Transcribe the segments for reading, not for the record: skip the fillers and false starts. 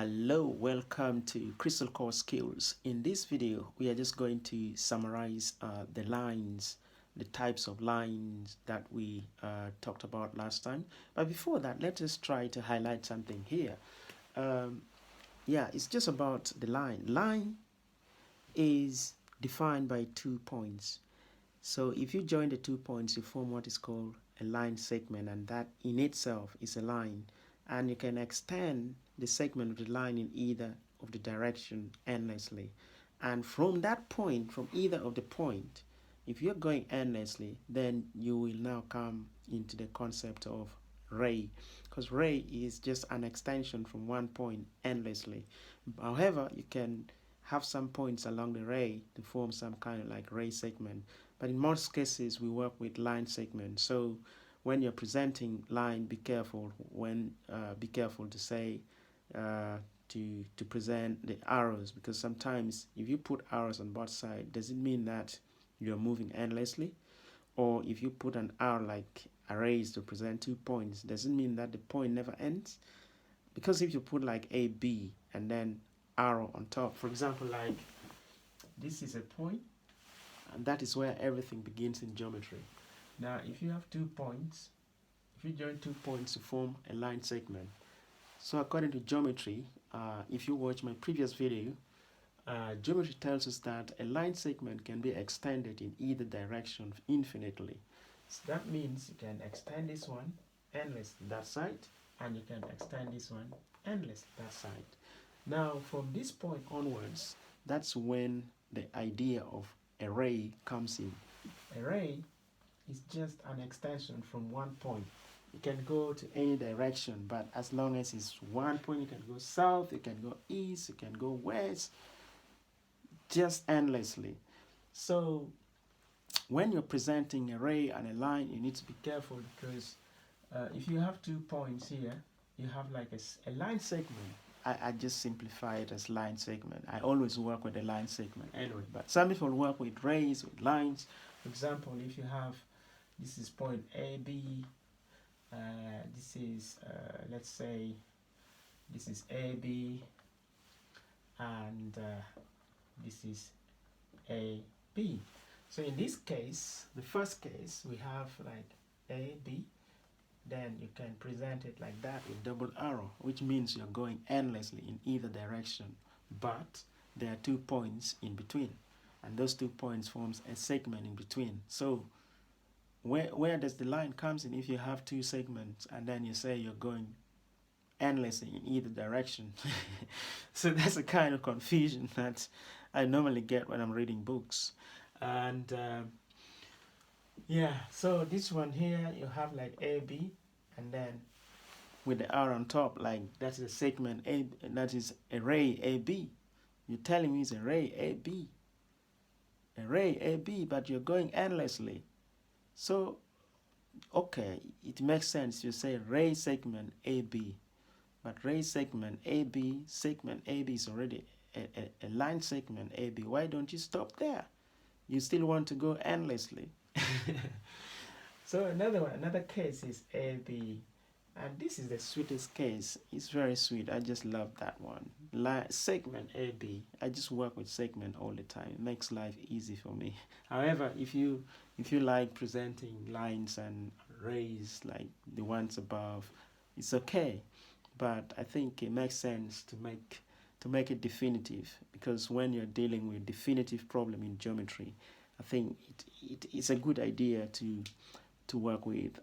Hello, welcome to Crystal Core Skills. In this video, we are just going to summarize the lines, the types of lines that we talked about last time. But before that, let us try to highlight something here. Um, yeah, it's just about the line. Line is defined by 2 points. So if you join the 2 points, you form what is called a line segment, and that in itself is a line. And you can extend the segment of the line in either of the direction endlessly. And from that point, from either of the point, if you're going endlessly, then you will now come into the concept of ray, because ray is just an extension from one point endlessly. However, you can have some points along the ray to form some kind of like ray segment, but in most cases we work with line segment. So when you're presenting line, be careful to say to present the arrows, because sometimes if you put arrows on both sides, does it mean that you're moving endlessly? Or if you put an arrow like arrays to present 2 points, does it mean that the point never ends? Because if you put like a b and then arrow on top, for example, like this is a point, and that is where everything begins in geometry. Now if you have 2 points, if you join 2 points to form a line segment, so according to geometry, if you watch my previous video, geometry tells us that a line segment can be extended in either direction infinitely. So that means you can extend this one endless that side, and you can extend this one endless that side. Now from this point onwards, that's when the idea of array comes in. Array is just an extension from one point. You can go to any direction, but as long as it's one point, you can go south, you can go east, you can go west, just endlessly. So when you're presenting an array and a line, you need to be careful, because if you have 2 points here, you have like a line segment. I just simplify it as line segment. I always work with a line segment anyway, but some people work with rays, with lines. For example, if you have, this is point AB, this is, let's say, this is AB, and this is AB. So in this case, the first case, we have like AB, then you can present it like that with double arrow, which means you're going endlessly in either direction, but there are 2 points in between, and those 2 points forms a segment in between. So where does the line comes in if you have two segments and then you say you're going endlessly in either direction? So that's a kind of confusion that I normally get when I'm reading books. And yeah, so this one here, you have like AB, and then with the R on top, like that's a segment A, that is array AB. You're telling me it's array AB, but you're going endlessly. So okay, it makes sense. You say ray segment AB, but ray segment AB is already a line segment AB. Why don't you stop there? You still want to go endlessly. So another case is AB, and this is the sweetest case. It's very sweet. I just love that one. Segment AB. I just work with segment all the time. It makes life easy for me. However, if you like presenting lines and rays like the ones above, it's okay. But I think it makes sense to make it definitive, because when you're dealing with definitive problem in geometry, I think it's a good idea to work with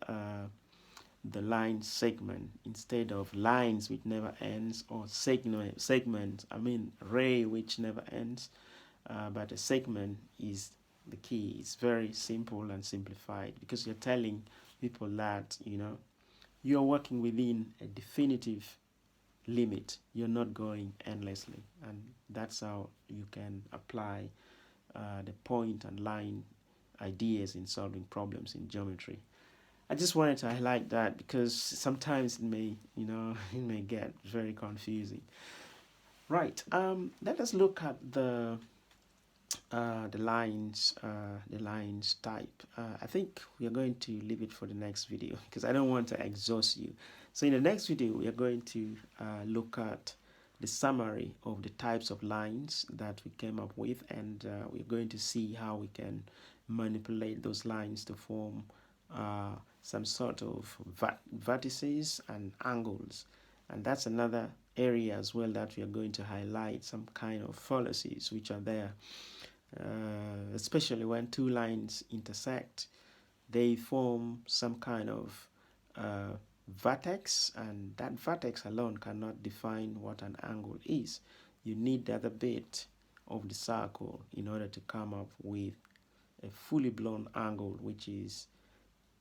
the line segment instead of lines which never ends, or segment, I mean ray which never ends, but a segment is the key. It's very simple and simplified, because you're telling people that you're working within a definitive limit. You're not going endlessly, and that's how you can apply the point and line ideas in solving problems in geometry. I just wanted to highlight that, because sometimes it may it may get very confusing. Right. Let us look at the lines type. I think we are going to leave it for the next video, because I don't want to exhaust you. So in the next video, we are going to look at the summary of the types of lines that we came up with, and we're going to see how we can manipulate those lines to form some sort of vertices and angles. And that's another area as well that we are going to highlight, some kind of fallacies which are there, especially when two lines intersect. They form some kind of vertex, and that vertex alone cannot define what an angle is. You need the other bit of the circle in order to come up with a fully blown angle, which is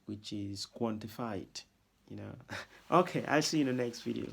quantified, you know. Okay, I'll see you in the next video.